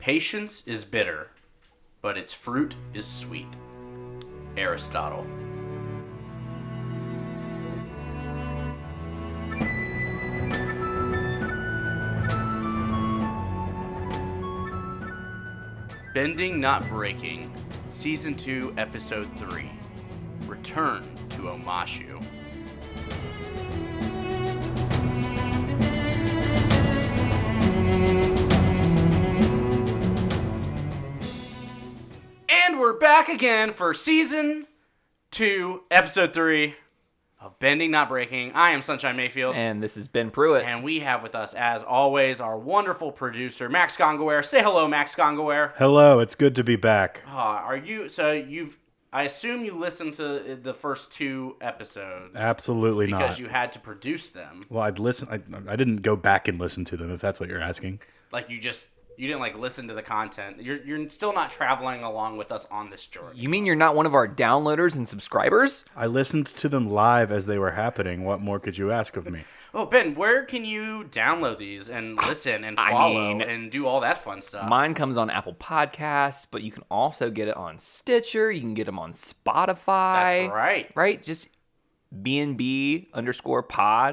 Patience is bitter, but its fruit is sweet. Aristotle. Bending Not Breaking, Season 2, Episode 3. Return to Omashu. And we're back again for Season 2, Episode 3 of Bending Not Breaking. I am Sunshine Mayfield. And this is Ben Pruitt. And we have with us, as always, our wonderful producer, Max Gongaware. Say hello, Max Gongaware. Hello, it's good to be back. I assume you listened to the first 2 episodes. Absolutely not. Because you had to produce them. Well, I didn't go back and listen to them, if that's what you're asking. Like, you didn't listen to the content. You're still not traveling along with us on this journey. You mean you're not one of our downloaders and subscribers? I listened to them live as they were happening. What more could you ask of me? Oh, Ben, where can you download these and listen and follow and do all that fun stuff? Mine comes on Apple Podcasts, but you can also get it on Stitcher. You can get them on Spotify. That's right. Right? Just BNB_pod.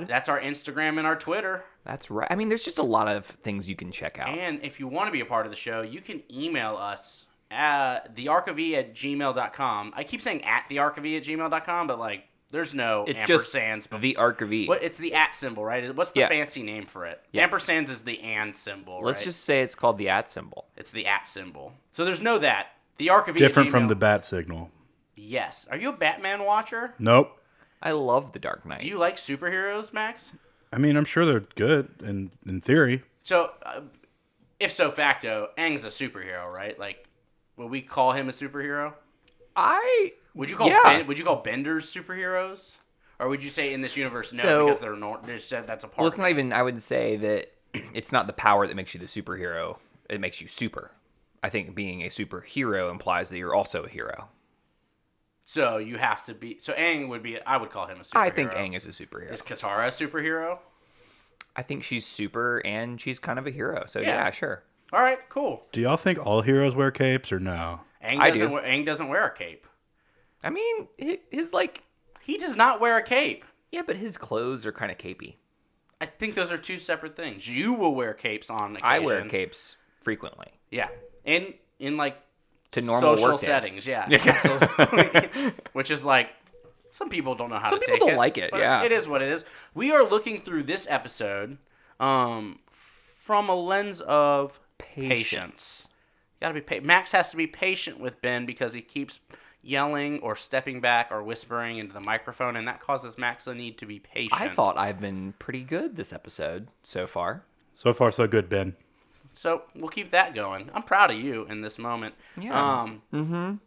That's our Instagram and our Twitter. That's right. I mean, there's just a lot of things you can check out. And if you want to be a part of the show, you can email us at thearchive@gmail.com. I keep saying at thearchive@gmail.com, but there's no it's ampersands. Just the Archive. It's the at symbol, right? What's the fancy name for it? Yeah. Ampersands is the and symbol, Let's right? just say it's called the at symbol. It's the at symbol. So there's no that. The Archive. Different from the bat signal. Yes. Are you a Batman watcher? Nope. I love The Dark Knight. Do you like superheroes, Max? I mean, I'm sure they're good in theory. So, if so facto, Aang's a superhero, right? Would we call him a superhero? Would you call Benders superheroes? Or would you say in this universe, no, because that's a part Well, it's of not even, I would say that it's not the power that makes you the superhero. It makes you super. I think being a superhero implies that you're also a hero. So you have to be... So Aang would be... I would call him a superhero. I think Aang is a superhero. Is Katara a superhero? I think she's super and she's kind of a hero. So yeah, sure. All right, cool. Do y'all think all heroes wear capes or no? Aang doesn't wear a cape. I mean, his He does not wear a cape. Yeah, but his clothes are kind of capey. I think those are 2 separate things. You will wear capes on occasion. I wear capes frequently. Yeah. In to normal social work days. settings, yeah. Absolutely. Which is some people don't know how to take it. Some people don't like it, yeah. It is what it is. We are looking through this episode from a lens of patience. You gotta be Max has to be patient with Ben because he keeps yelling or stepping back or whispering into the microphone, and that causes Max the need to be patient. I thought I've been pretty good this episode so far. So far, so good, Ben. So we'll keep that going. I'm proud of you in this moment. Yeah.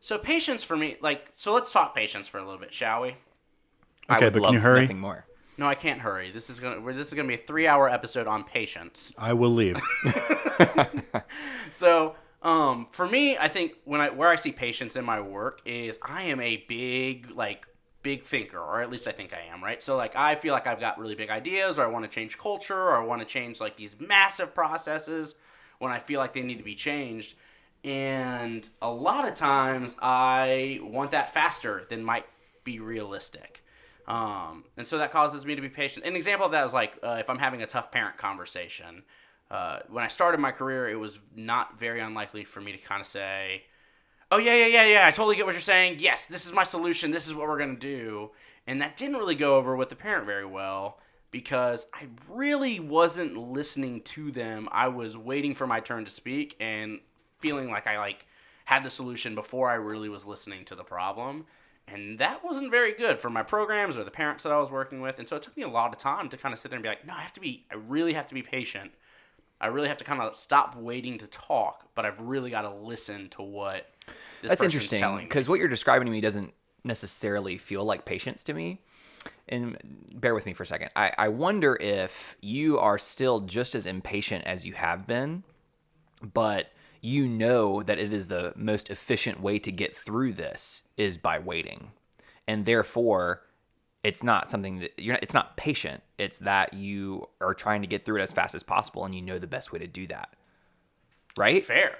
So patience for me, so let's talk patience for a little bit, shall we? Okay, but can you hurry? Nothing more. No, I can't hurry. This is gonna be a 3-hour episode on patience. I will leave. So, for me, I think where I see patience in my work is I am a big thinker, or at least I think I am, right? So I feel like I've got really big ideas, or I want to change culture, or I want to change these massive processes when I feel like they need to be changed. And a lot of times I want that faster than might be realistic. And so that causes me to be patient. An example of that is if I'm having a tough parent conversation. When I started my career, it was not very unlikely for me to kind of say, oh, yeah, I totally get what you're saying. Yes, this is my solution. This is what we're going to do. And that didn't really go over with the parent very well because I really wasn't listening to them. I was waiting for my turn to speak and feeling like I had the solution before I really was listening to the problem. And that wasn't very good for my programs or the parents that I was working with. And so it took me a lot of time to kind of sit there and be like, no, I really have to be patient. I really have to kind of stop waiting to talk, but I've really got to listen to what this That's person's telling me. interesting, because what you're describing to me doesn't necessarily feel like patience to me. And bear with me for a second. I wonder if you are still just as impatient as you have been, but you know that it is the most efficient way to get through this is by waiting. And therefore, it's not something that it's not patient. It's that you are trying to get through it as fast as possible, and you know the best way to do that. Right? Fair.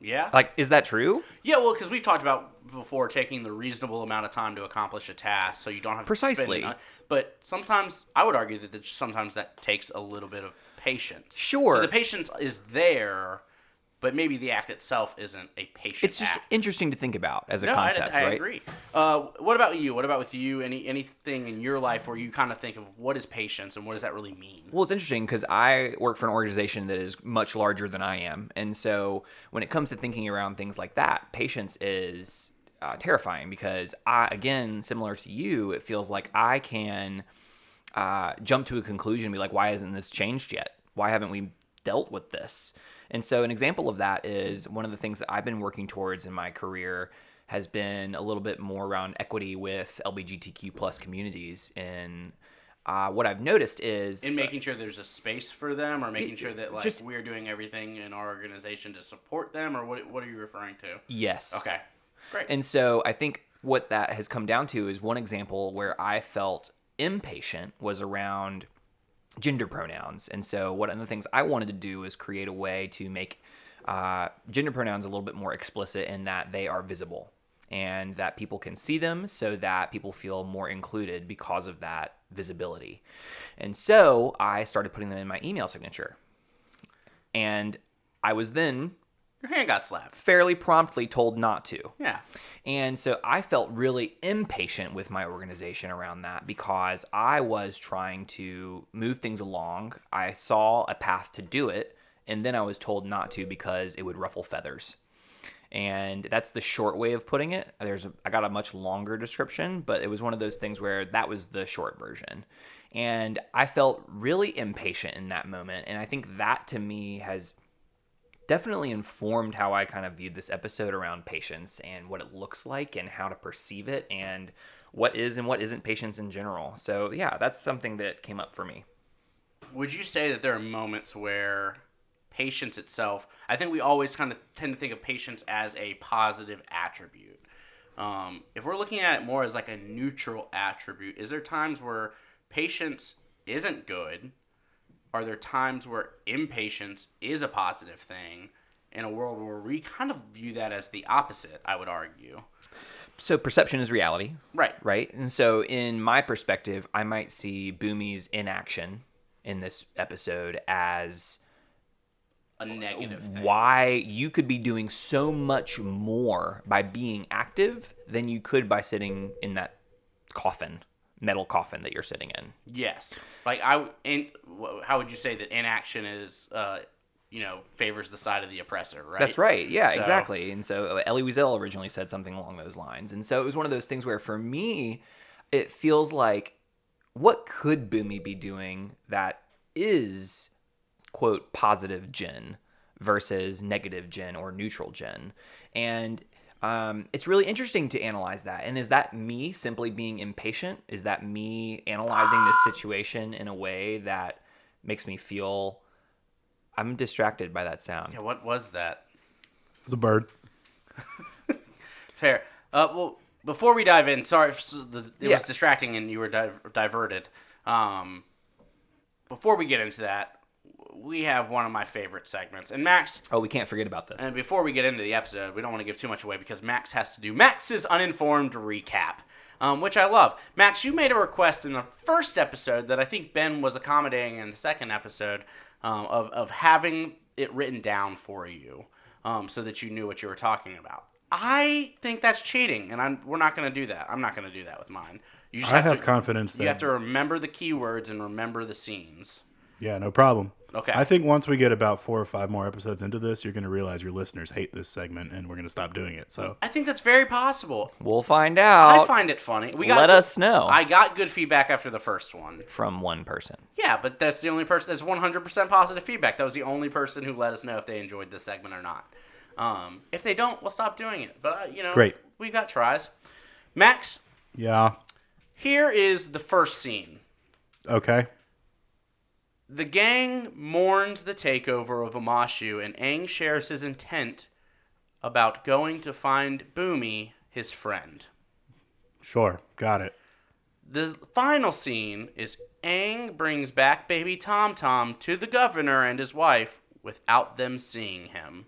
Yeah. Like, is that true? Yeah, well, because we've talked about before taking the reasonable amount of time to accomplish a task, so you don't have to Precisely. spend. But sometimes I would argue that sometimes that takes a little bit of patience. Sure. So the patience is there, but maybe the act itself isn't a patient It's just act. interesting to think about as a No, concept, I right? agree. What about you? What about with you? Anything in your life where you kind of think of what is patience and what does that really mean? Well, it's interesting because I work for an organization that is much larger than I am. And so when it comes to thinking around things like that, patience is terrifying because again, similar to you, it feels like I can jump to a conclusion and be like, why hasn't this changed yet? Why haven't we dealt with this? And so an example of that is one of the things that I've been working towards in my career has been a little bit more around equity with LGBTQ plus communities. And what I've noticed is In making sure there's a space for them, or making sure that just- we're doing everything in our organization to support them, or what are you referring to? yes. Okay, great. And so I think what that has come down to is one example where I felt impatient was around gender pronouns. And so one of the things I wanted to do was create a way to make gender pronouns a little bit more explicit in that they are visible and that people can see them so that people feel more included because of that visibility. And so I started putting them in my email signature. And I was then Your hand got slapped. fairly promptly told not to. Yeah. And so I felt really impatient with my organization around that because I was trying to move things along. I saw a path to do it, and then I was told not to because it would ruffle feathers. And that's the short way of putting it. I got a much longer description, but it was one of those things where that was the short version. And I felt really impatient in that moment. And I think that to me has definitely informed how I kind of viewed this episode around patience and what it looks like and how to perceive it and what is and what isn't patience in general. So yeah, that's something that came up for me. Would you say that there are moments where patience itself, I think we always kind of tend to think of patience as a positive attribute. If we're looking at it more as like a neutral attribute, is there times where patience isn't good? Are there times where impatience is a positive thing in a world where we kind of view that as the opposite, I would argue? So perception is reality. Right. Right? And so in my perspective, I might see Boomy's inaction in this episode as A negative thing. why you could be doing so much more by being active than you could by sitting in that metal coffin that you're sitting in. Yes. Like, how would you say that inaction is, favors the side of the oppressor, right? That's right. Yeah, So- exactly. And so Elie Wiesel originally said something along those lines. And so it was one of those things where for me, it feels like what could Boomy be doing that is, quote, positive Jen versus negative Jen or neutral Jen? And it's really interesting to analyze that. And is that me simply being impatient? Is that me analyzing this situation in a way that makes me feel... I'm distracted by that sound. Yeah, what was that? The bird. Fair. Well, before we dive in, sorry, it Yeah. was distracting and you were diverted. Before we get into that, we have one of my favorite segments. And Max, Oh, we can't forget about this. and before we get into the episode, we don't want to give too much away because Max has to do Max's uninformed recap, which I love. Max, you made a request in the first episode that I think Ben was accommodating in the second episode of having it written down for you so that you knew what you were talking about. I think that's cheating, and we're not going to do that. I'm not going to do that with mine. You just I have confidence You have that- to remember the keywords and remember the scenes. Yeah, no problem. Okay. I think once we get about 4 or 5 more episodes into this, you're going to realize your listeners hate this segment, and we're going to stop doing it. So I think that's very possible. We'll find out. I find it funny. Let us know. I got good feedback after the first one. From one person. Yeah, but that's the only person. That's 100% positive feedback. That was the only person who let us know if they enjoyed this segment or not. If they don't, we'll stop doing it. But Great. We got tries. Max, yeah, here is the first scene. okay. The gang mourns the takeover of Omashu, and Aang shares his intent about going to find Boomy, his friend. Sure, got it. The final scene is Aang brings back baby Tom Tom to the governor and his wife without them seeing him.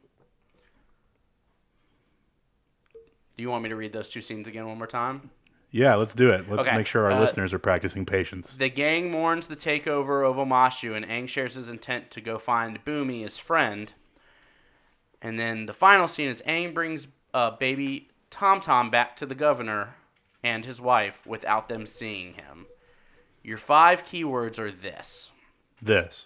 Do you want me to read those two scenes again one more time? Yeah, let's do it. Let's Okay, make sure our listeners are practicing patience. The gang mourns the takeover of Omashu, and Aang shares his intent to go find Boomy, his friend. And then the final scene is Aang brings baby Tom Tom back to the governor and his wife without them seeing him. Your 5 keywords are this. This.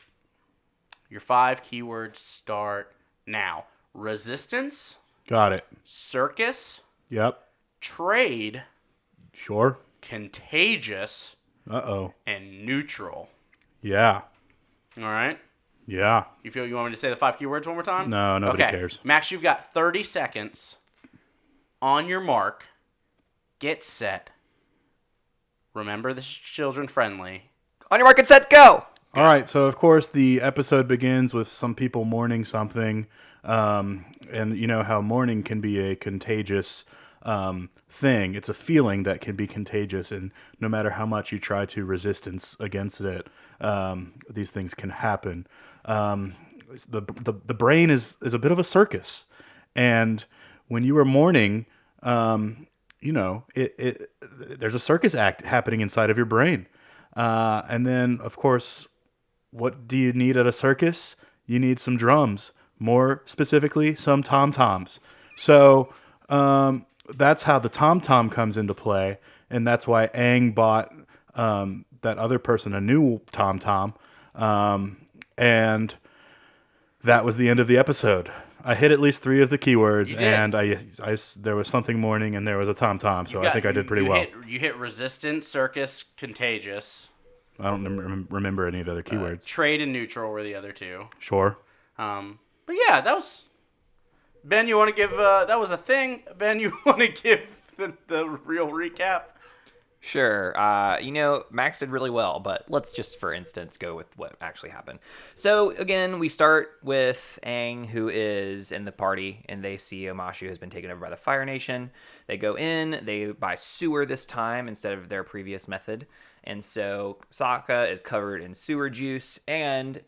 Your 5 keywords start now. Resistance, Got it. circus, Yep. trade, Sure. contagious, Uh-oh. and neutral. Yeah. All right? Yeah. You want me to say the 5 keywords one more time? No, nobody Okay. cares. Max, you've got 30 seconds. On your mark. Get set. Remember, this is children friendly. On your mark, get set, go! All right, so of course the episode begins with some people mourning something, and you know how mourning can be a contagious thing. It's a feeling that can be contagious, and no matter how much you try to resistance against it, these things can happen. The brain is a bit of a circus, and when you are mourning, you know there's a circus act happening inside of your brain, and then of course. What do you need at a circus? You need some drums. More specifically, some tom-toms. So that's how the tom-tom comes into play, and that's why Aang bought that other person a new tom-tom, and that was the end of the episode. I hit at least 3 of the keywords, and I there was something mourning, and there was a tom-tom, so I think I did pretty well. You hit resistant, circus, contagious. I don't remember any of the other keywords. Trade and neutral were the other 2. Sure. But yeah, that was... Ben, you want to give... that was a thing. Ben, you want to give the real recap? Sure. Max did really well, but let's just, for instance, go with what actually happened. So, again, we start with Aang, who is in the party, and they see Omashu has been taken over by the Fire Nation. They go in, they buy sewer this time instead of their previous method. And so Sokka is covered in sewer juice and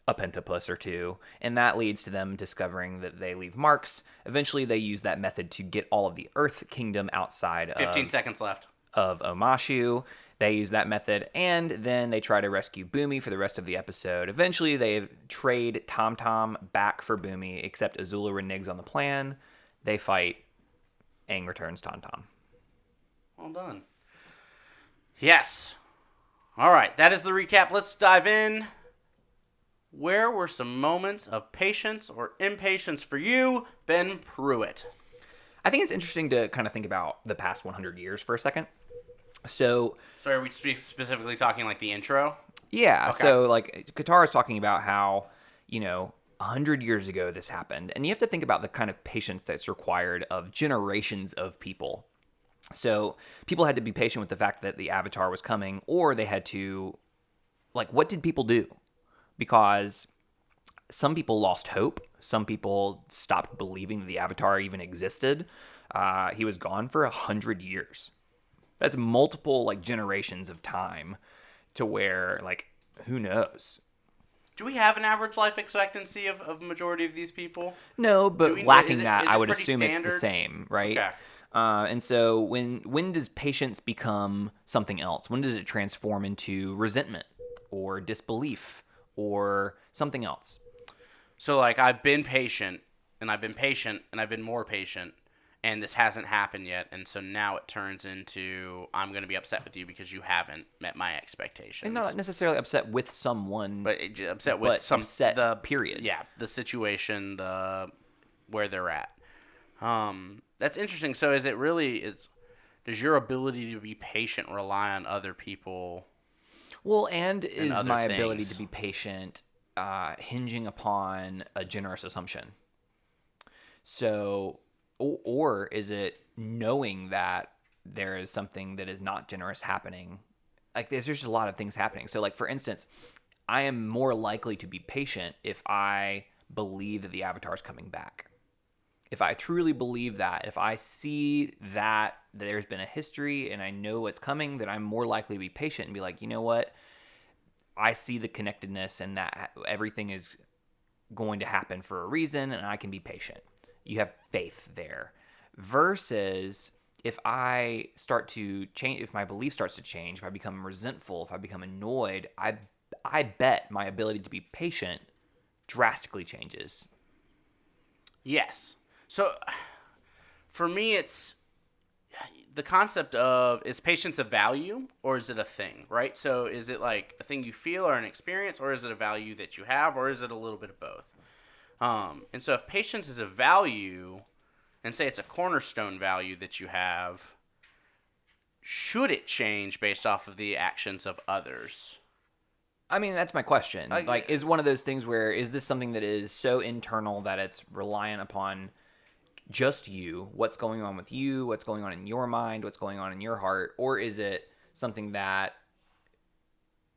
a pentapus or 2, and that leads to them discovering that they leave marks. Eventually, they use that method to get all of the Earth Kingdom outside 15 seconds left. Of Omashu. They use that method, and then they try to rescue Boomy for the rest of the episode. Eventually, they trade Tom Tom back for Boomy, except Azula reneges on the plan. They fight. Aang returns Tom Tom. Well done. Yes. All right, that is the recap. Let's dive in. Where were some moments of patience or impatience for you, Ben Pruitt? I think it's interesting to kind of think about the past 100 years for a second. So are we specifically talking like the intro? Yeah. Okay. So like Katara is talking about how, 100 years ago this happened. And you have to think about the kind of patience that's required of generations of people. So people had to be patient with the fact that the Avatar was coming, or they had to, what did people do? Because some people lost hope. Some people stopped believing that the Avatar even existed. He was gone for 100 years. That's multiple generations of time to where who knows? Do we have an average life expectancy of a majority of these people? No, but lacking that, I would assume standard? it's the same, right? Okay. And so when does patience become something else? When does it transform into resentment or disbelief or something else? So I've been patient, and I've been patient, and I've been more patient, and this hasn't happened yet, and so now it turns into I'm going to be upset with you because you haven't met my expectations. And not necessarily upset with someone, but upset with period. Yeah, the situation, where they're at. That's interesting. So does your ability to be patient rely on other people? Well, and is my things? Ability to be patient hinging upon a generous assumption? So, or is it knowing that there is something that is not generous happening? There's just a lot of things happening. So, for instance, I am more likely to be patient if I believe that the Avatar is coming back. If I truly believe that, if I see that there's been a history and I know what's coming, then I'm more likely to be patient and be like, you know what? I see the connectedness and that everything is going to happen for a reason, and I can be patient. You have faith there versus if I start to change, if my belief starts to change, if I become resentful, if I become annoyed, I bet my ability to be patient drastically changes. Yes. So for me, it's the concept of, is patience a value or is it a thing, right? So is it like a thing you feel or an experience, or is it a value that you have, or is it a little bit of both? And so if patience is a value, and say it's a cornerstone value that you have, should it change based off of the actions of others? I mean, that's my question. Like, Like, is one of those things where is this something that is so internal that it's reliant upon just you, what's going on with you, what's going on in your mind, what's going on in your heart, or is it something that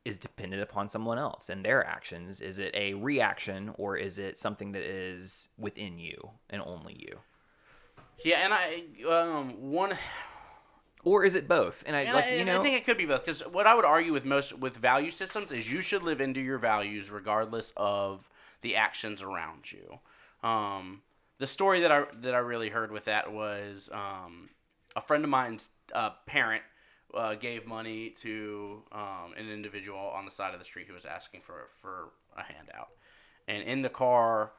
is dependent upon someone else and their actions? Is it a reaction, or is it something that is within you and only you? yeah, and one, Or is it both? And I and like, you I know, think it could be both, because what I would argue with value systems is you should live into your values regardless of the actions around you. The story that I really heard with that was, a friend of mine's parent gave money to an individual on the side of the street who was asking for a handout, and in the car,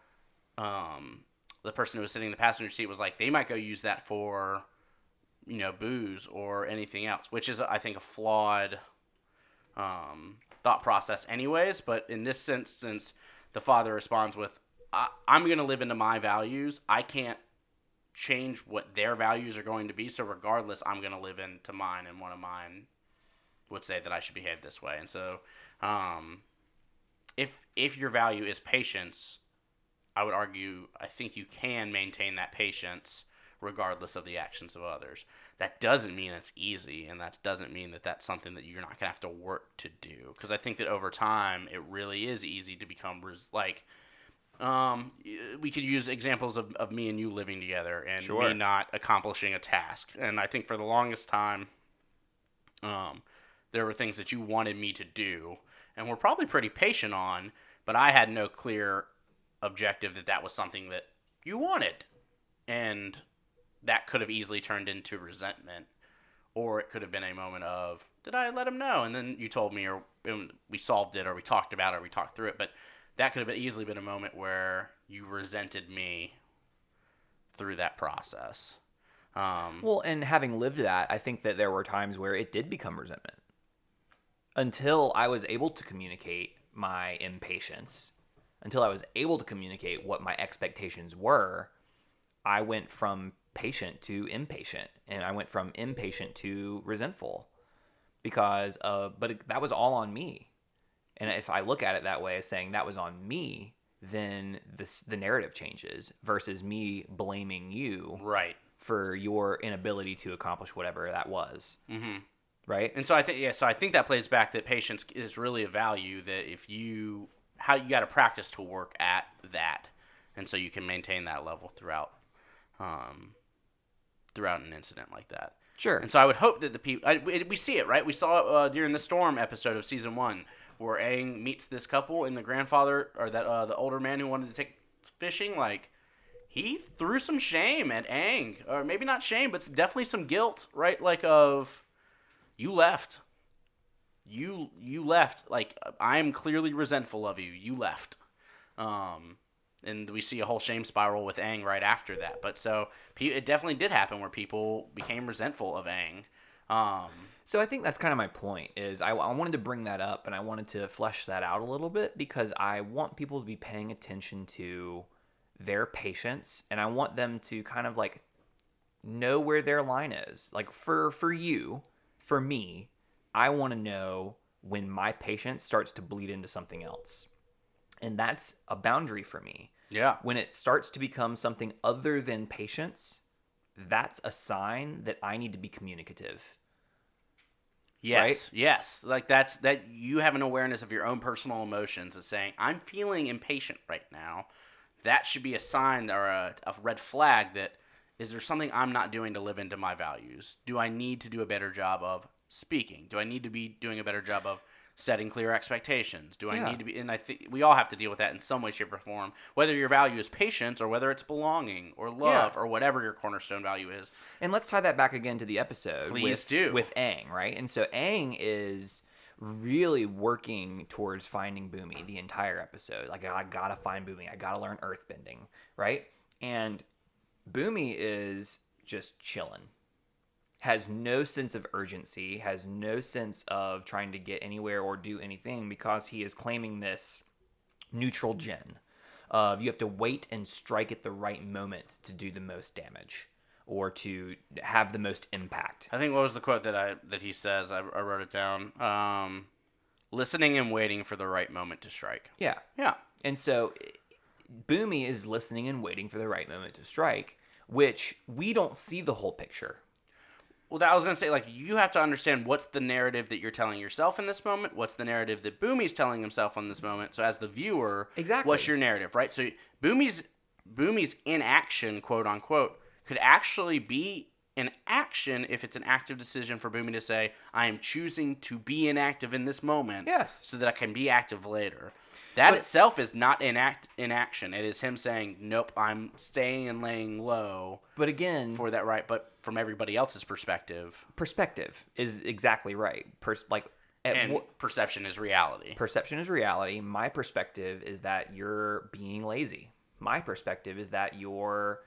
um, the person who was sitting in the passenger seat was like, they might go use that for, booze or anything else, which is, I think, a flawed thought process, anyways. But in this instance, the father responds with, I'm going to live into my values. I can't change what their values are going to be. So, regardless, I'm going to live into mine, and one of mine would say that I should behave this way. And so, um, if your value is patience, I would argue, I think you can maintain that patience regardless of the actions of others. That doesn't mean it's easy, and that doesn't mean that that's something that you're not going to have to work to do. Because I think that over time, it really is easy to become we could use examples of me and you living together and Sure. me not accomplishing a task. And I think for the longest time, there were things that you wanted me to do and were probably pretty patient on, but I had no clear objective that was something that you wanted. And that could have easily turned into resentment, or it could have been a moment of, did I let him know? And then you told me, or we solved it, or we talked about it, or we talked through it. But that could have easily been a moment where you resented me through that process. well, and having lived that, I think that there were times where it did become resentment until I was able to communicate my impatience, until I was able to communicate what my expectations were. I went from patient to impatient, and I went from impatient to resentful because but that was all on me. And if I look at it that way, as saying that was on me, then the narrative changes versus me blaming you Right. for your inability to accomplish whatever that was. Mm-hmm. Right? And so I think that plays back that patience is really a value, that if you got to practice to work at that, and so you can maintain that level throughout an incident like that. Sure. And so I would hope that the people, we see it, right? We saw it during the Storm episode of season 1, where Aang meets this couple, and the grandfather, or that the older man who wanted to take fishing, like, he threw some shame at Aang, or maybe not shame, but definitely some guilt, right? Like, of, you left. You left. Like, I am clearly resentful of you. You left. And we see a whole shame spiral with Aang right after that. But so it definitely did happen where people became resentful of Aang. So I think that's kind of my point. Is I wanted to bring that up, and I wanted to flesh that out a little bit because I want people to be paying attention to their patience, and I want them to kind of like know where their line is. Like for you, for me, I want to know when my patience starts to bleed into something else. And that's a boundary for me. Yeah. When it starts to become something other than patience, that's a sign that I need to be communicative. Yes. Right? Yes. Like that you have an awareness of your own personal emotions and saying, I'm feeling impatient right now. That should be a sign or a red flag that, is there something I'm not doing to live into my values? Do I need to do a better job of speaking? Do I need to be doing a better job of setting clear expectations. Do I Yeah. need to be? And I think we all have to deal with that in some way, shape, or form. Whether your value is patience, or whether it's belonging, or love, Yeah. or whatever your cornerstone value is. And let's tie that back again to the episode Please do. with Aang, right? And so Aang is really working towards finding Boomy the entire episode. Like, I gotta find Boomy. I gotta learn earthbending, right? And Boomy is just chilling. Has no sense of urgency, has no sense of trying to get anywhere or do anything because he is claiming this neutral gen of you have to wait and strike at the right moment to do the most damage or to have the most impact. I think what was the quote that he says? I wrote it down. Listening and waiting for the right moment to strike. Yeah. Yeah. And so Boomy is listening and waiting for the right moment to strike, which we don't see the whole picture. Well, I was going to say, like, you have to understand what's the narrative that you're telling yourself in this moment, what's the narrative that Boomy's telling himself in this moment. So as the viewer, Exactly. what's your narrative, right? So Boomy's inaction, quote unquote, could actually be an action if it's an active decision for Boomy to say, I am choosing to be inactive in this moment Yes. so that I can be active later. That But- itself is not inaction. It is him saying, nope, I'm staying and laying low But again, for that right. But from everybody else's perspective, perspective is exactly right. and perception is reality. Perception is reality. My perspective is that you're being lazy. My perspective is that you're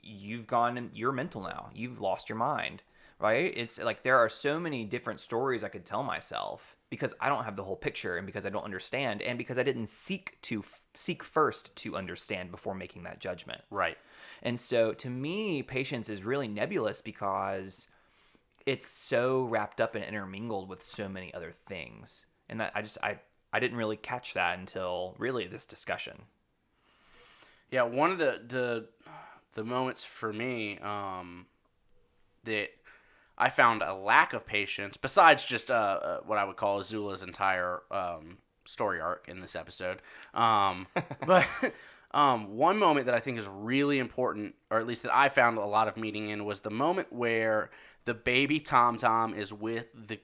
you're mental now. You've lost your mind, right? It's like there are so many different stories I could tell myself because I don't have the whole picture and because I don't understand and because I didn't seek first to understand before making that judgment. Right. And so to me, patience is really nebulous because it's so wrapped up and intermingled with so many other things. And that I didn't really catch that until really this discussion. Yeah, one of the moments for me that I found a lack of patience, besides just what I would call Azula's entire story arc in this episode, but one moment that I think is really important, or at least that I found a lot of meaning in, was the moment where the baby Tom Tom is with the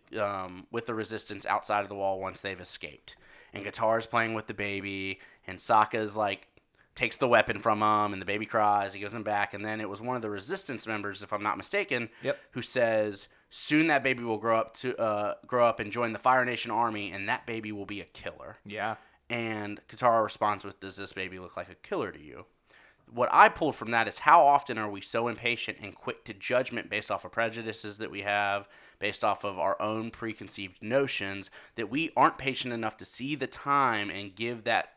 Resistance outside of the wall once they've escaped, and Guitar's playing with the baby, and Sokka's like takes the weapon from him, and the baby cries. He gives him back, and then it was one of the Resistance members, if I'm not mistaken, Yep. who says, "Soon that baby will grow up and join the Fire Nation army, and that baby will be a killer." Yeah. And Katara responds with, "Does this baby look like a killer to you?" What I pulled from that is how often are we so impatient and quick to judgment based off of prejudices that we have, based off of our own preconceived notions, that we aren't patient enough to see the time and give that,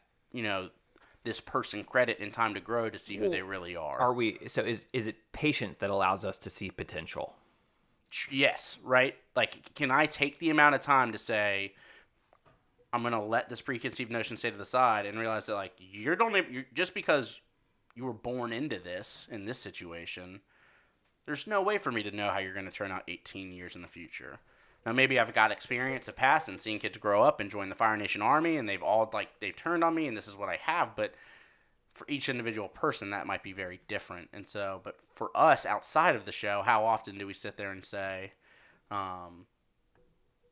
this person credit and time to grow to see who they really are. Are we? So is it patience that allows us to see potential? Yes, right? Like, can I take the amount of time to say, I'm going to let this preconceived notion stay to the side and realize that, like, you're just because you were born into this, in this situation, there's no way for me to know how you're going to turn out 18 years in the future. Now, maybe I've got experience of past and seeing kids grow up and join the Fire Nation Army, and they've turned on me, and this is what I have, but for each individual person, that might be very different. And so, but for us outside of the show, how often do we sit there and say,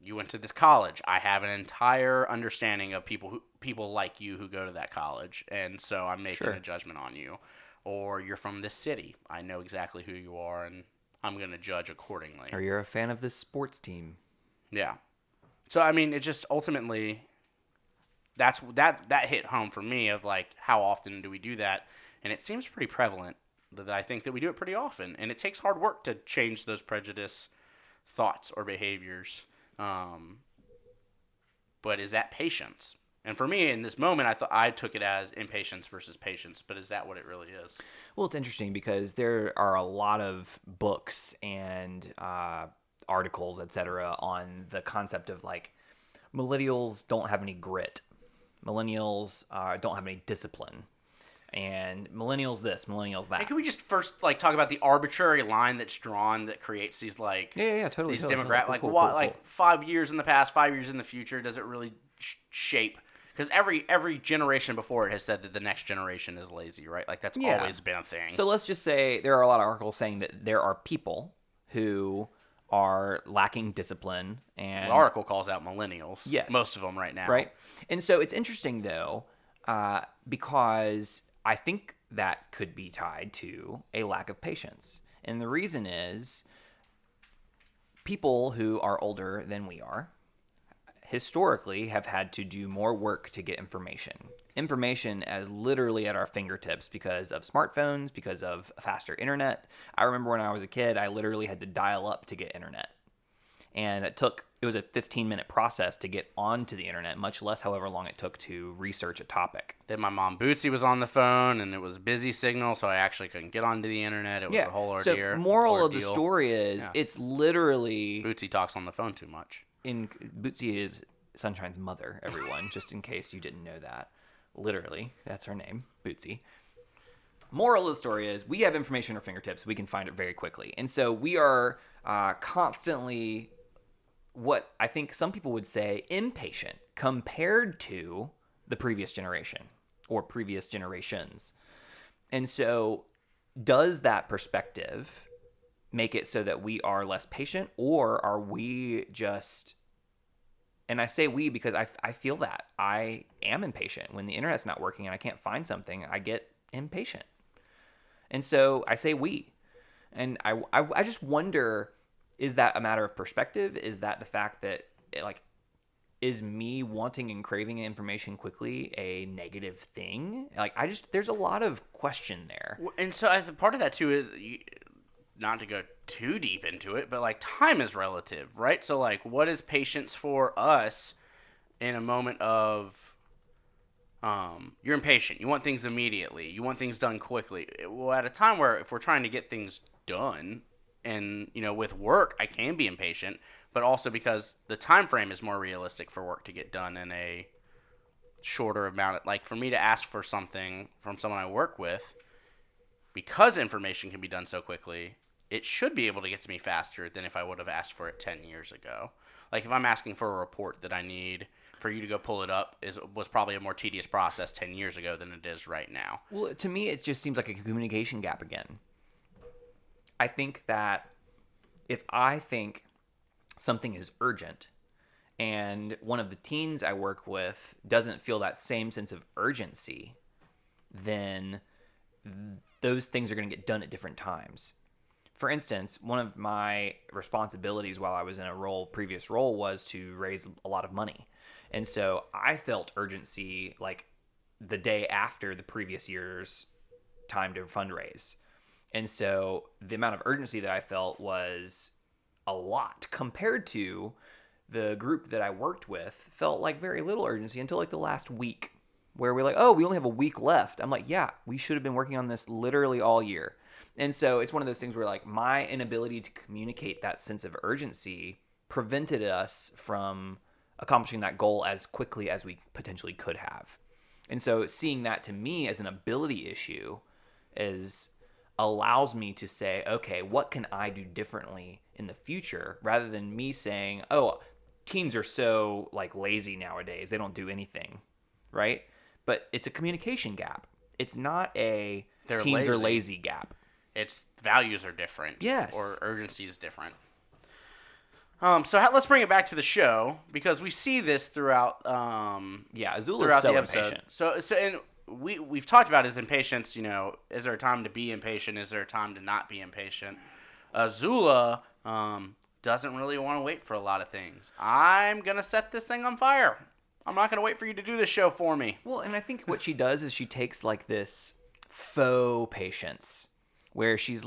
you went to this college. I have an entire understanding of people like you who go to that college, and so I'm making a judgment on you. Or you're from this city. I know exactly who you are, and I'm going to judge accordingly. Or you're a fan of this sports team. Yeah. So, I mean, it just ultimately, that hit home for me of, like, how often do we do that? And it seems pretty prevalent that I think that we do it pretty often. And it takes hard work to change those prejudice thoughts or behaviors. But is that patience? And for me, in this moment, I took it as impatience versus patience. But is that what it really is? Well, it's interesting because there are a lot of books and articles, etc., on the concept of, like, millennials don't have any grit. Millennials don't have any discipline. And millennials this, millennials that. Hey, can we just first, like, talk about the arbitrary line that's drawn that creates these, like... Yeah, totally. These totally. demographics, like, what, like 5 years in the past, 5 years in the future, does it really shape? Because every generation before it has said that the next generation is lazy, right? Like, that's always been a thing. So let's just say there are a lot of articles saying that there are people who are lacking discipline and The article calls out millennials. Yes. Most of them right now. right? And so it's interesting though, because I think that could be tied to a lack of patience. And the reason is people who are older than we are historically have had to do more work to get information. Information as literally at our fingertips because of smartphones, because of faster internet. I remember when I was a kid, I literally had to dial up to get internet. And it was a 15-minute process to get onto the internet, much less however long it took to research a topic. Then my mom Bootsy was on the phone, and it was busy signal, so I actually couldn't get onto the internet. It was a whole ordeal. So moral of the story is it's literally Bootsy talks on the phone too much. Bootsy is Sunshine's mother, everyone, just in case you didn't know that. Literally, that's her name, Bootsy. Moral of the story is we have information at our fingertips. We can find it very quickly. And so we are constantly, what I think some people would say, impatient compared to the previous generation or previous generations. And so does that perspective make it so that we are less patient, or are we just... And I say we because I feel that. I am impatient. When the internet's not working and I can't find something, I get impatient. And so I say we. And I just wonder, is that a matter of perspective? Is that the fact that, is me wanting and craving information quickly a negative thing? There's a lot of question there. And so I think part of that, too, is... not to go too deep into it, but time is relative, right? So what is patience for us in a moment of you're impatient, you want things immediately, you want things done quickly. Well, at a time where if we're trying to get things done, and with work I can be impatient, but also because the time frame is more realistic for work to get done in a shorter amount. For me to ask for something from someone I work with, because information can be done so quickly, it should be able to get to me faster than if I would have asked for it 10 years ago. If I'm asking for a report that I need for you to go pull it up, was probably a more tedious process 10 years ago than it is right now. Well, to me, it just seems like a communication gap again. I think that if I think something is urgent and one of the teens I work with doesn't feel that same sense of urgency, then those things are going to get done at different times. For instance, one of my responsibilities while I was in a previous role was to raise a lot of money. And so I felt urgency the day after the previous year's time to fundraise. And so the amount of urgency that I felt was a lot compared to the group that I worked with felt like very little urgency until the last week, where we're oh, we only have a week left. I'm yeah, we should have been working on this literally all year. And so it's one of those things where my inability to communicate that sense of urgency prevented us from accomplishing that goal as quickly as we potentially could have. And so seeing that to me as an ability issue allows me to say, okay, what can I do differently in the future, rather than me saying, oh, teens are so lazy nowadays, they don't do anything, right? But it's a communication gap. It's not a teens are lazy gap. It's values are different. Yes. Or urgency is different. Let's bring it back to the show, because we see this throughout. Azula's so impatient. And we've talked about his impatience. Is there a time to be impatient? Is there a time to not be impatient? Azula doesn't really want to wait for a lot of things. I'm gonna set this thing on fire. I'm not gonna wait for you to do this show for me. Well, and I think what she does is she takes this faux patience, where she's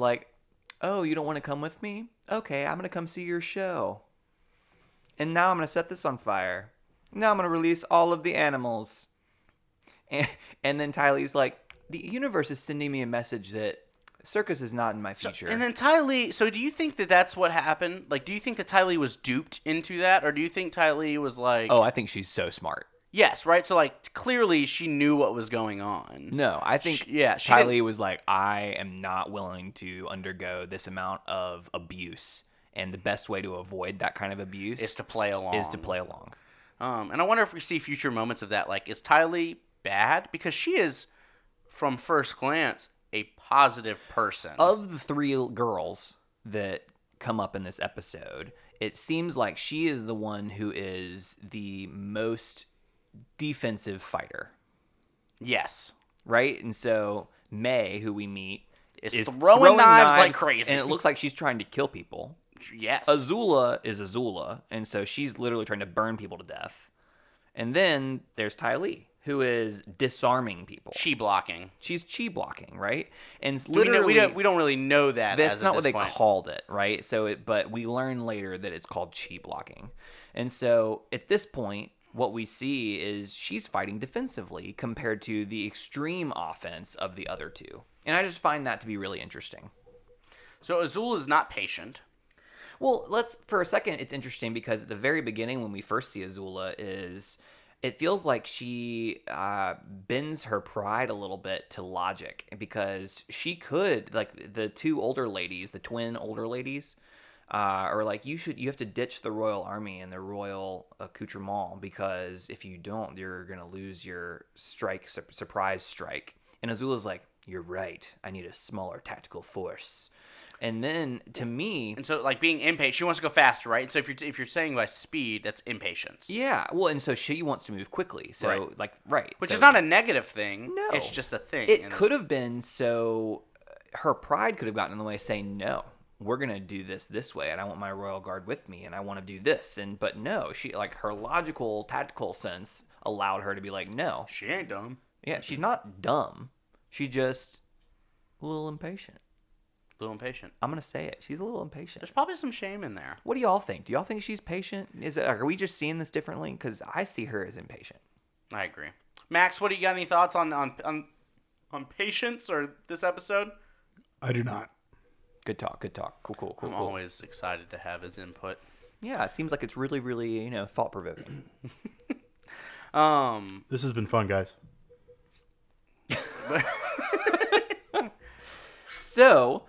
oh, you don't want to come with me? Okay, I'm going to come see your show. And now I'm going to set this on fire. Now I'm going to release all of the animals. And then Tylee's the universe is sending me a message that circus is not in my future. And then Tylee, so do you think that that's what happened? Do you think that Tylee was duped into that? Or do you think Tylee was oh, I think she's so smart. Yes, right? So, clearly she knew what was going on. No, I think Tylee was I am not willing to undergo this amount of abuse. And the best way to avoid that kind of abuse is to play along. And I wonder if we see future moments of that. Is Tylee bad? Because she is, from first glance, a positive person. Of the three girls that come up in this episode, it seems like she is the one who is the most defensive fighter, Yes. right? And so May, who we meet, Is is throwing knives like crazy. and it looks like she's trying to kill people. Yes. Azula is Azula, and so she's literally trying to burn people to death. And then there's Ty Lee, who is disarming people. Chi blocking. She's chi blocking, right? And it's We know, literally we don't really know that. that's as not of what this they point. called it, right? So, but we learn later that it's called chi blocking. And so at this point, what we see is she's fighting defensively compared to the extreme offense of the other two. And I just find that to be really interesting. So Azula is not patient. Well, for a second, it's interesting because at the very beginning, when we first see Azula, it feels like she bends her pride a little bit to logic, because she could, like the two older ladies, the twin older ladies, are like, you have to ditch the royal army and the royal accoutrement, because if you don't, you're gonna lose your surprise strike. And Azula's like, you're right, I need a smaller tactical force. And then, to me... And so, like, being impatient, she wants to go faster, right? And so if you're saying by speed, that's impatience. Yeah, well, and so she wants to move quickly. So, right. Which is not a negative thing. No. It's just a thing. It could have been, so her pride could have gotten in the way, saying, no, we're going to do this way, and I want my royal guard with me, and I want to do this. But no, she, like, her logical, tactical sense allowed her to be like, no. She ain't dumb. Yeah, she's not dumb. She's just a little impatient. A little impatient. I'm going to say it. She's a little impatient. There's probably some shame in there. What do y'all think? Do y'all think she's patient? Are we just seeing this differently? Because I see her as impatient. I agree. Max, what do you got? Any thoughts on patience or this episode? I do not. Good talk. Cool. I'm always excited to have his input. Yeah, it seems like it's really, really, thought-provoking. This has been fun, guys. So,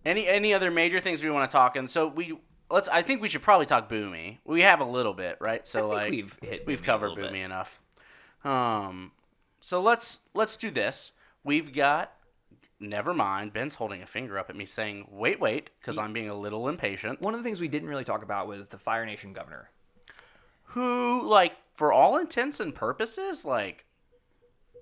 any other major things we want to talk? And so I think we should probably talk Boomy. We have a little bit, right? So I think we've covered Boomy enough. So let's do this. We've got. Never mind. Ben's holding a finger up at me, saying, "Wait," because I'm being a little impatient. One of the things we didn't really talk about was the Fire Nation governor, who, like, for all intents and purposes, like,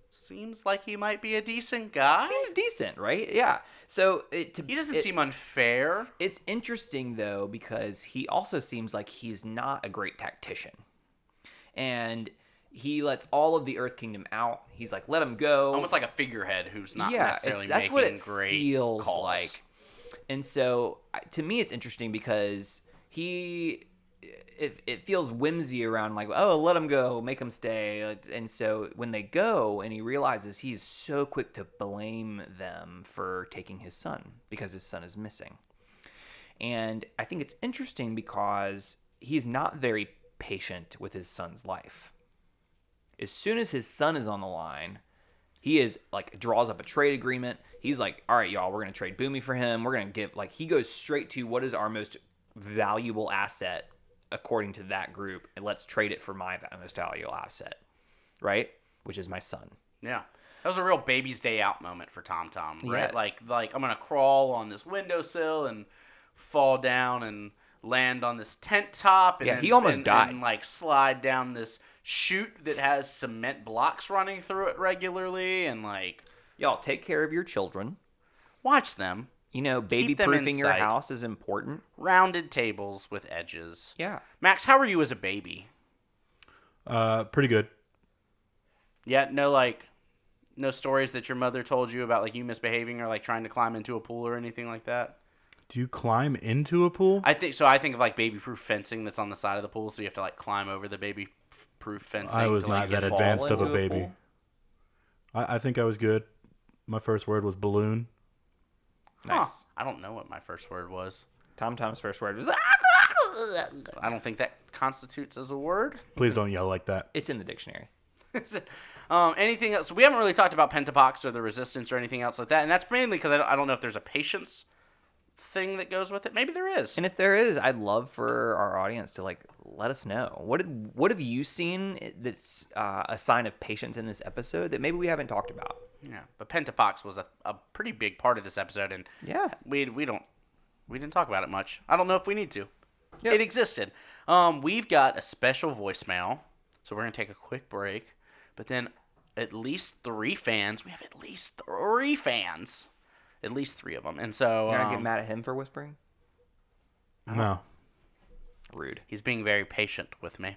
seems like he might be a decent guy. Seems decent, right? Yeah. So he doesn't seem unfair. It's interesting though, because he also seems like he's not a great tactician, and he lets all of the Earth Kingdom out. He's like, let him go. Almost like a figurehead who's not necessarily that's making what it great feels calls. like. And so, to me, it's interesting because it feels whimsy around, like, oh, let him go, make him stay. And so when they go and he realizes, he's so quick to blame them for taking his son because his son is missing. And I think it's interesting because he's not very patient with his son's life. As soon as his son is on the line, he is like, draws up a trade agreement. He's like, all right, y'all, we're going to trade Boomy for him. We're going to give, like, he goes straight to what is our most valuable asset according to that group, and let's trade it for my most valuable asset, right? Which is my son. Yeah. That was a real baby's day out moment for Tom, right? Yeah. Like I'm going to crawl on this windowsill and fall down and land on this tent top. And he almost died. And, like, slide down this chute that has cement blocks running through it regularly, and, like... Y'all, take care of your children. Watch them. Baby-proofing your house is important. Rounded tables with edges. Yeah. Max, how were you as a baby? Pretty good. Yeah, no stories that your mother told you about, like, you misbehaving or, like, trying to climb into a pool or anything like that? Do you climb into a pool? I think of, like, baby-proof fencing that's on the side of the pool, so you have to, like, climb over the baby-proof fencing. I was to, not like, that fall advanced of into a baby. pool. I think I was good. My first word was balloon. Nice. Huh. I don't know what my first word was. Tom's first word was... I don't think that constitutes as a word. Please don't yell like that. It's in the dictionary. Anything else? We haven't really talked about Pentapox or the Resistance or anything else like that, and that's mainly because I don't know if there's a patience thing that goes with it. Maybe there is. And if there is, I'd love for our audience to, like, let us know. What have you seen that's a sign of patience in this episode that maybe we haven't talked about? Yeah, but Pentapox was a pretty big part of this episode, and Yeah. we don't We didn't talk about it much. I don't know if we need to. Yep. It existed. We've got a special voicemail, so we're gonna take a quick break. But then, at least 3 fans. We have at least 3 fans. At least 3 of them. And so You're not get mad at him for whispering? No. Rude. he's being very patient with me.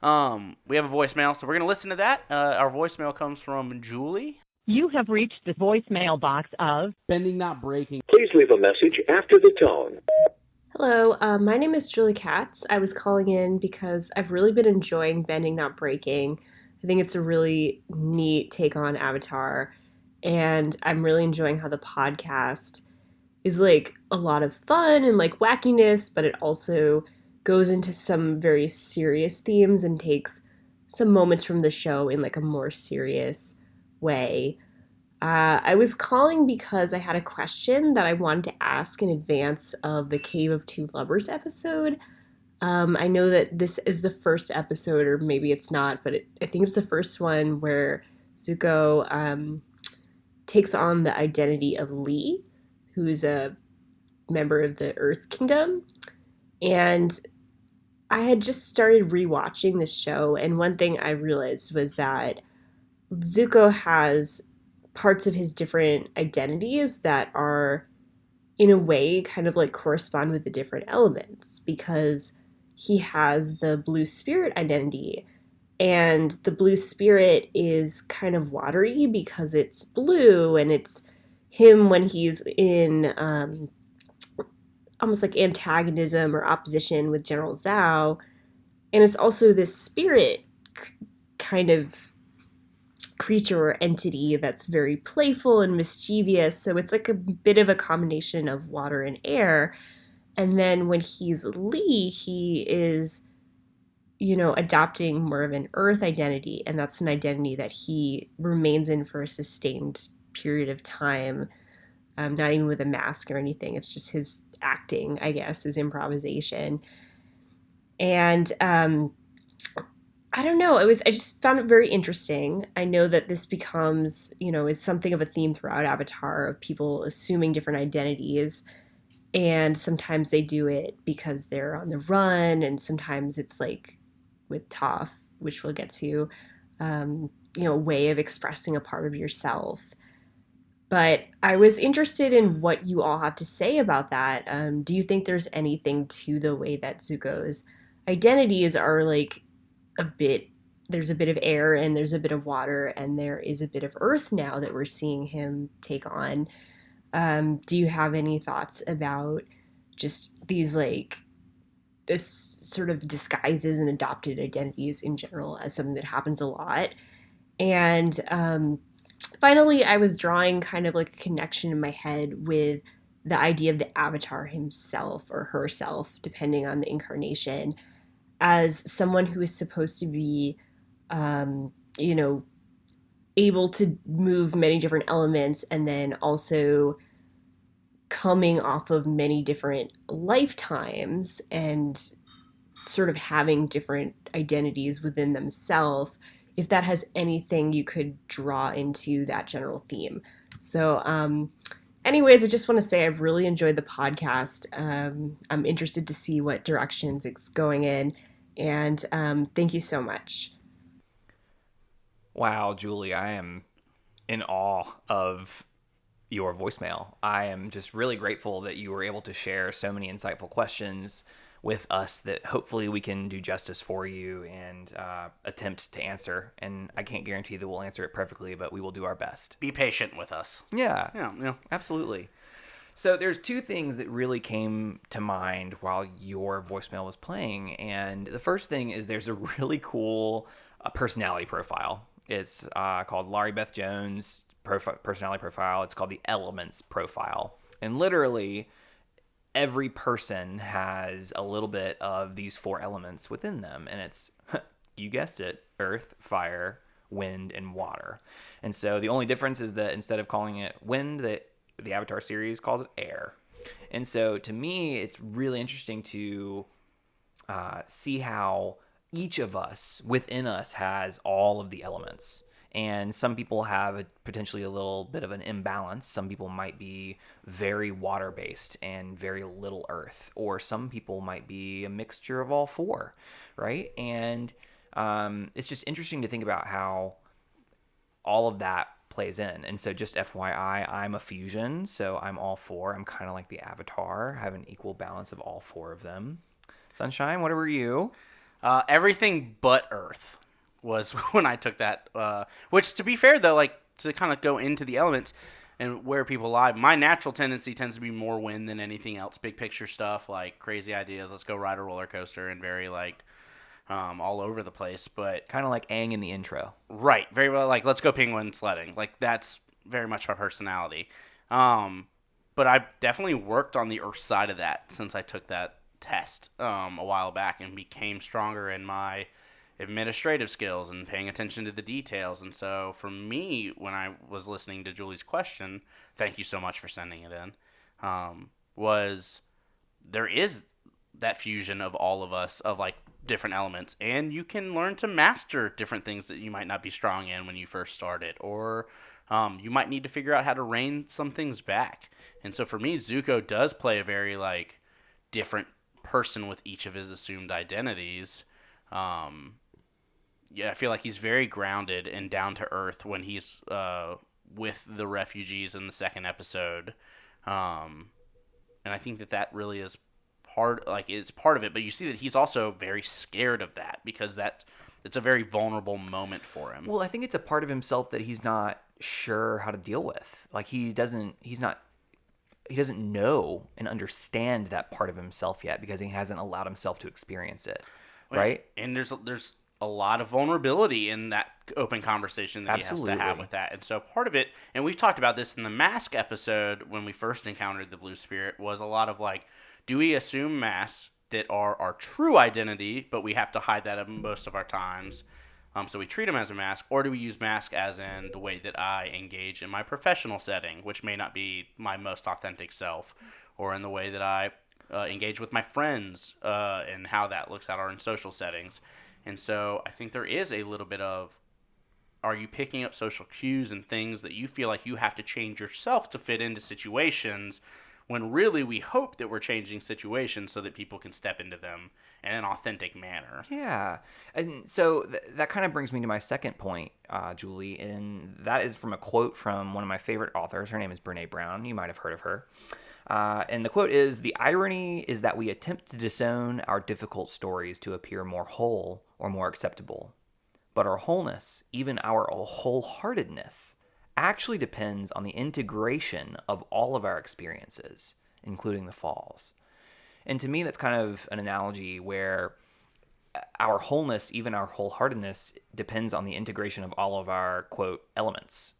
We have a voicemail, so we're gonna listen to that. Our voicemail comes from Julie. You have reached the voicemail box of Bending Not Breaking. Please leave a message after the tone. Hello, my name is Julie Katz. I was calling in because I've really been enjoying Bending Not Breaking. I think it's a really neat take on Avatar, and I'm really enjoying how the podcast is like a lot of fun and like wackiness, but it also goes into some very serious themes and takes some moments from the show in like a more serious way. I was calling because I had a question that I wanted to ask in advance of the Cave of Two Lovers episode. I know that this is the first episode, or maybe it's not, but I think it's the first one where Zuko takes on the identity of Lee, who's a member of the Earth Kingdom. And I had just started rewatching this show, and one thing I realized was that Zuko has parts of his different identities that are, in a way, kind of like correspond with the different elements, because he has the blue spirit identity, and the blue spirit is kind of watery because it's blue, and it's him when he's in almost like antagonism or opposition with General Zhao, and it's also this spirit kind of creature or entity that's very playful and mischievous. So it's like a bit of a combination of water and air. And then when he's Lee, he is, adopting more of an earth identity. And that's an identity that he remains in for a sustained period of time. Not even with a mask or anything. It's just his acting, I guess, his improvisation. And I don't know. I just found it very interesting. I know that this becomes, is something of a theme throughout Avatar of people assuming different identities. And sometimes they do it because they're on the run. And sometimes it's like with Toph, which we'll get to, a way of expressing a part of yourself. But I was interested in what you all have to say about that. Do you think there's anything to the way that Zuko's identities are like there's a bit of air and there's a bit of water and there is a bit of earth now that we're seeing him take on? Do you have any thoughts about just these this sort of disguises and adopted identities in general as something that happens a lot? And finally, I was drawing kind of like a connection in my head with the idea of the Avatar himself or herself, depending on the incarnation, as someone who is supposed to be, able to move many different elements, and then also coming off of many different lifetimes and sort of having different identities within themselves, if that has anything you could draw into that general theme. So, anyways, I just want to say I've really enjoyed the podcast. I'm interested to see what directions it's going in. And thank you so much. Wow, Julie, I am in awe of your voicemail. I am just really grateful that you were able to share so many insightful questions with us that hopefully we can do justice for you and attempt to answer. And I can't guarantee that we'll answer it perfectly, but we will do our best. Be patient with us. Yeah, Yeah. absolutely. So there's 2 things that really came to mind while your voicemail was playing. And the first thing is there's a really cool personality profile. It's called Laurie Beth Jones personality profile. It's called the Elements profile. And literally every person has a little bit of these 4 elements within them. And it's, you guessed it, earth, fire, wind, and water. And so the only difference is that instead of calling it wind, the Avatar series calls it air. And so to me, it's really interesting to see how each of us within us has all of the elements. And some people have potentially a little bit of an imbalance. Some people might be very water based and very little earth, or some people might be a mixture of all four, right? And it's just interesting to think about how all of that plays in. And so just FYI, I'm a fusion, so I'm all four. I'm kind of like the Avatar, have an equal balance of all four of them. Sunshine, what were you? Everything but Earth was when I took that. Which, to be fair, though, like to kind of go into the elements and where people lie, my natural tendency tends to be more wind than anything else. Big picture stuff, like crazy ideas. Let's go ride a roller coaster, and very like all over the place. But Kind of like Aang in the intro. right, very well. Like let's go penguin sledding. Like that's very much my personality. But I've definitely worked on the Earth side of that since I took that test a while back and became stronger in my administrative skills and paying attention to the details. And so for me, when I was listening to Julie's question, thank you so much for sending it in, was there is that fusion of all of us of like different elements, and you can learn to master different things that you might not be strong in when you first started, or you might need to figure out how to rein some things back. And so for me, Zuko does play a very like different person with each of his assumed identities. Yeah, I feel like he's very grounded and down to earth when he's with the refugees in the second episode, and I think that that really is part, like it's part of it. But you see that he's also very scared of that because it's a very vulnerable moment for him. Well, I think it's a part of himself that he's not sure how to deal with. Like he doesn't know and understand that part of himself yet because he hasn't allowed himself to experience it, right? And there's a lot of vulnerability in that open conversation that Absolutely. he has to have with that. And so part of it, and we've talked about this in the mask episode when we first encountered the blue spirit, was a lot of like, do we assume masks that are our true identity, but we have to hide that most of our times? So we treat them as a mask, or do we use mask as in the way that I engage in my professional setting, which may not be my most authentic self, or in the way that I engage with my friends and how that looks out in social settings. And so I think there is a little bit of, are you picking up social cues and things that you feel like you have to change yourself to fit into situations, when really we hope that we're changing situations so that people can step into them in an authentic manner. Yeah. And so that kind of brings me to my second point, Julie, and that is from a quote from one of my favorite authors. Her name is Brene Brown. You might have heard of her. And the quote is, "The irony is that we attempt to disown our difficult stories to appear more whole or more acceptable. But our wholeness, even our wholeheartedness, actually depends on the integration of all of our experiences, including the falls." And to me, that's kind of an analogy where our wholeness, even our wholeheartedness, depends on the integration of all of our, quote, elements.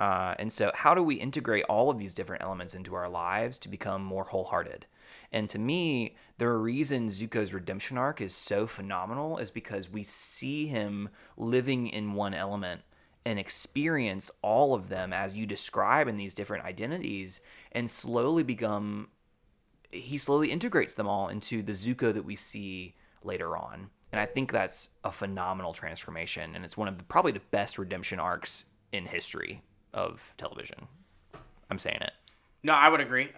And so how do we integrate all of these different elements into our lives to become more wholehearted? And to me, the reason Zuko's redemption arc is so phenomenal is because we see him living in one element and experience all of them as you describe in these different identities, and he slowly integrates them all into the Zuko that we see later on. And I think that's a phenomenal transformation, and it's one of probably the best redemption arcs in history of television. I'm saying it. No, I would agree.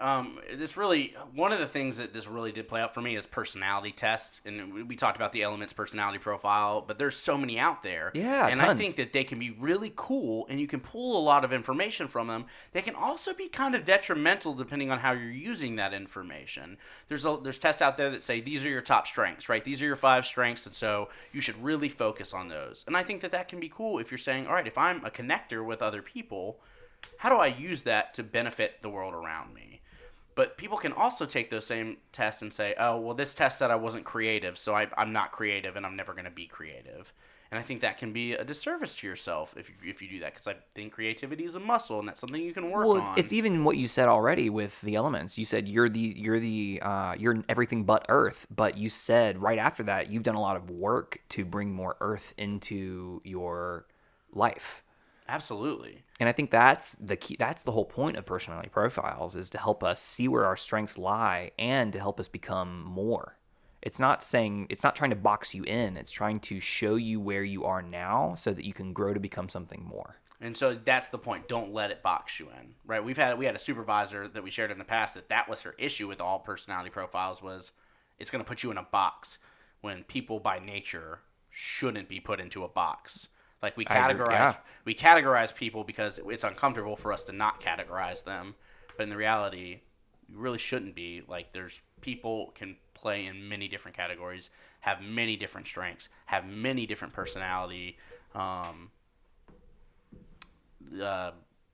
This really, one of the things that this really did play out for me is personality test. And we talked about the Elements personality profile, but there's so many out there. Yeah, and tons. I think that they can be really cool, and you can pull a lot of information from them. They can also be kind of detrimental depending on how you're using that information. There's tests out there that say these are your top strengths, right? These are your 5 strengths, and so you should really focus on those. And I think that that can be cool if you're saying, all right, if I'm a connector with other people, how do I use that to benefit the world around me? But people can also take those same tests and say, oh, well, this test said I wasn't creative, so I'm not creative and I'm never going to be creative. And I think that can be a disservice to yourself if you do that, because I think creativity is a muscle, and that's something you can work on. It's even what you said already with the elements. You said you're everything but Earth, but you said right after that you've done a lot of work to bring more Earth into your life. Absolutely. And I think that's the key. That's the whole point of personality profiles, is to help us see where our strengths lie and to help us become more. It's not trying to box you in. It's trying to show you where you are now so that you can grow to become something more. And so that's the point. Don't let it box you in, right? We had a supervisor that we shared in the past that was her issue with all personality profiles was it's going to put you in a box when people by nature shouldn't be put into a box. Like we categorize people because it's uncomfortable for us to not categorize them, but in the reality, you really shouldn't be. Like there's people can play in many different categories, have many different strengths, have many different personality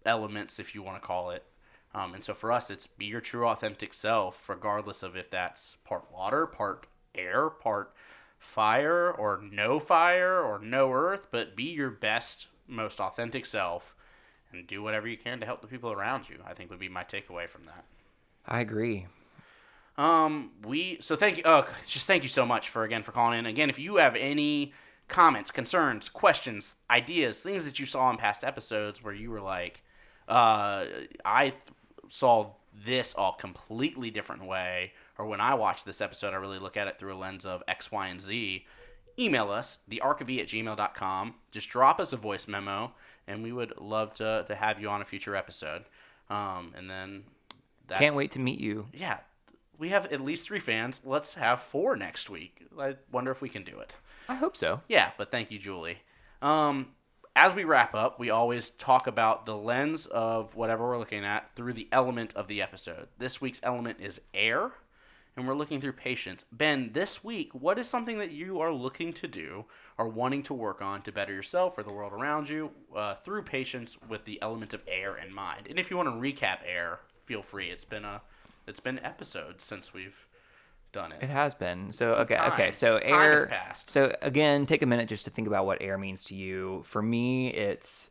elements, if you want to call it. And so for us, it's be your true authentic self, regardless of if that's part water, part air, part fire, or no earth, but be your best, most authentic self and do whatever you can to help the people around you, I think would be my takeaway from that. I agree. So thank you. Just thank you so much for calling in. Again, if you have any comments, concerns, questions, ideas, things that you saw in past episodes where you were like, I saw this all completely different way, or when I watch this episode, I really look at it through a lens of X, Y, and Z, email us, thearchive@gmail.com. Just drop us a voice memo, and we would love to have you on a future episode. And then Can't wait to meet you. Yeah. We have at least 3 fans. Let's have 4 next week. I wonder if we can do it. I hope so. Yeah, but thank you, Julie. As we wrap up, we always talk about the lens of whatever we're looking at through the element of the episode. This week's element is air, and we're looking through patience. Ben, this week, what is something that you are looking to do or wanting to work on to better yourself or the world around you through patience with the element of air in mind? And if you want to recap air, feel free. It's been episodes since we've done it. It has been. So okay. So Time air. has passed. So again, take a minute just to think about what air means to you. For me, it's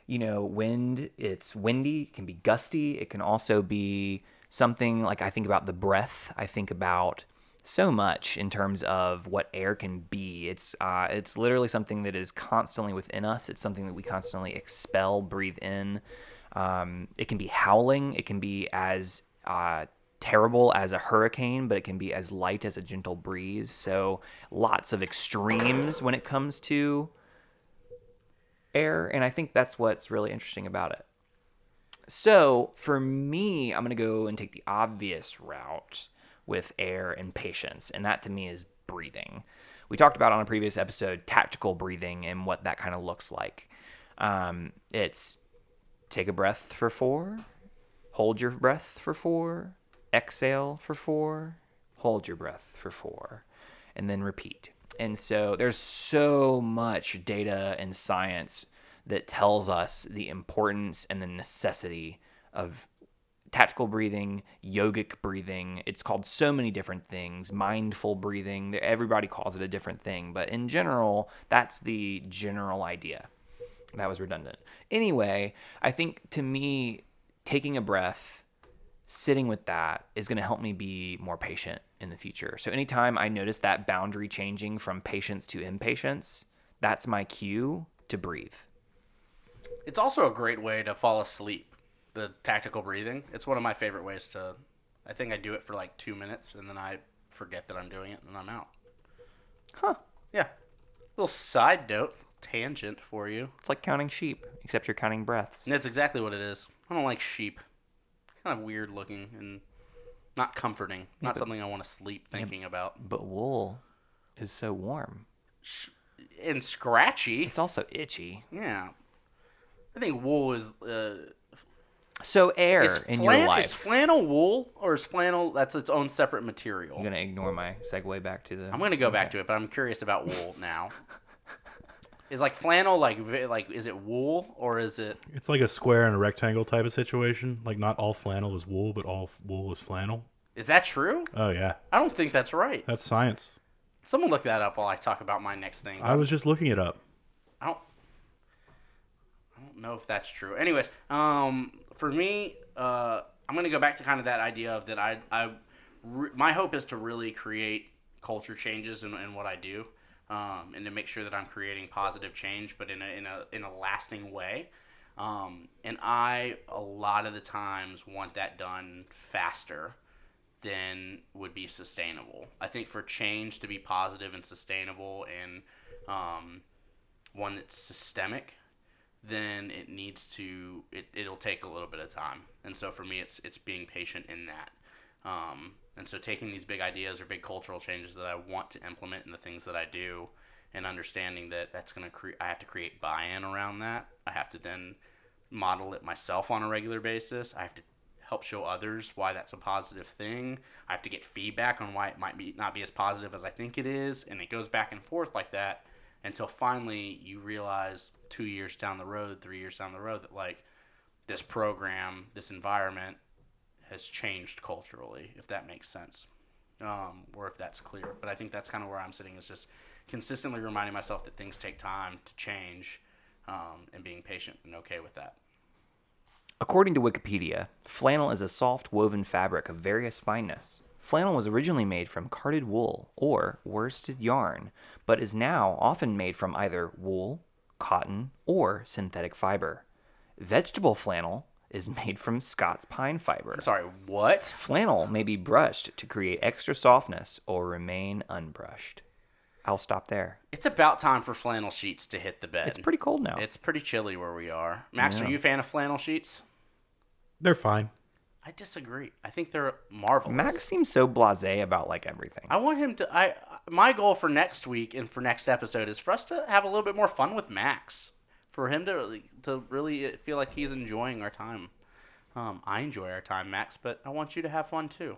wind. It's windy. It can be gusty. It can also be something like I think about the breath. I think about so much in terms of what air can be. It's literally something that is constantly within us. It's something that we constantly expel, breathe in. It can be howling. It can be as terrible as a hurricane, but it can be as light as a gentle breeze. So lots of extremes when it comes to air, and I think that's what's really interesting about it. So for me, I'm going to go and take the obvious route with air and patience, and that to me is breathing. We talked about on a previous episode tactical breathing and what that kind of looks like. It's take a breath for 4, hold your breath for 4, exhale for 4, hold your breath for 4, and then repeat. And so there's so much data and science that tells us the importance and the necessity of tactical breathing, yogic breathing. It's called so many different things. Mindful breathing. Everybody calls it a different thing. But in general, that's the general idea. That was redundant. Anyway, I think to me, taking a breath, sitting with that is going to help me be more patient in the future. So anytime I notice that boundary changing from patience to impatience, that's my cue to breathe. It's also a great way to fall asleep, the tactical breathing. It's one of my favorite ways to, I think I do it for like 2 minutes and then I forget that I'm doing it and I'm out. Huh. Yeah. Little side note, tangent for you. It's like counting sheep, except you're counting breaths. That's exactly what it is. I don't like sheep. Kind of weird looking and not comforting. Not something I want to sleep thinking about. But wool is so warm. And scratchy. It's also itchy. Yeah. I think wool is... So air in your life. Is flannel wool, or is flannel, that's its own separate material? You're going to ignore my segue back to the... I'm going to go back to it, but I'm curious about wool now. Is like flannel, like is it wool, or is it... It's like a square and a rectangle type of situation. Like not all flannel is wool, but all wool is flannel. Is that true? Oh, yeah. I don't think that's right. That's science. Someone look that up while I talk about my next thing. I was just looking it up. I don't know if that's true. Anyways, for me, I'm going to go back to kind of that idea of that my hope is to really create culture changes in what I do, and to make sure that I'm creating positive change, but in a lasting way. And I, a lot of the times, want that done faster then would be sustainable. I think for change to be positive and sustainable and one that's systemic, then it needs to it'll take a little bit of time. And so for me, it's being patient in that. And so taking these big ideas or big cultural changes that I want to implement in the things that I do, and understanding that that's going to I have to create buy-in around that. I have to then model it myself on a regular basis. I have to help show others why that's a positive thing. I have to get feedback on why it might not be as positive as I think it is, and it goes back and forth like that until finally you realize 2 years down the road, 3 years down the road, that like this program, this environment has changed culturally, if that makes sense, or if that's clear. But I think that's kind of where I'm sitting, is just consistently reminding myself that things take time to change, and being patient and okay with that. According to Wikipedia, flannel is a soft woven fabric of various fineness. Flannel was originally made from carded wool or worsted yarn, but is now often made from either wool, cotton, or synthetic fiber. Vegetable flannel is made from Scots pine fiber. I'm sorry, what? Flannel may be brushed to create extra softness or remain unbrushed. I'll stop there. It's about time for flannel sheets to hit the bed. It's pretty cold now. It's pretty chilly where we are. Max, Yeah. are you a fan of flannel sheets? They're fine. I disagree. I think they're marvelous. Max seems so blasé about like everything. I want him to. My goal for next week and for next episode is for us to have a little bit more fun with Max. For him to really feel like he's enjoying our time. I enjoy our time, Max, but I want you to have fun too.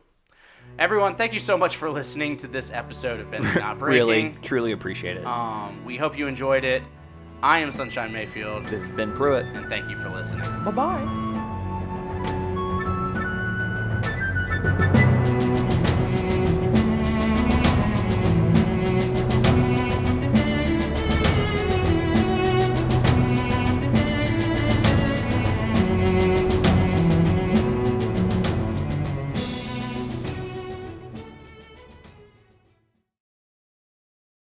Everyone, thank you so much for listening to this episode of Bending Not Breaking. Really, truly appreciate it. We hope you enjoyed it. I am Sunshine Mayfield. This has been Pruitt. And thank you for listening. Bye-bye.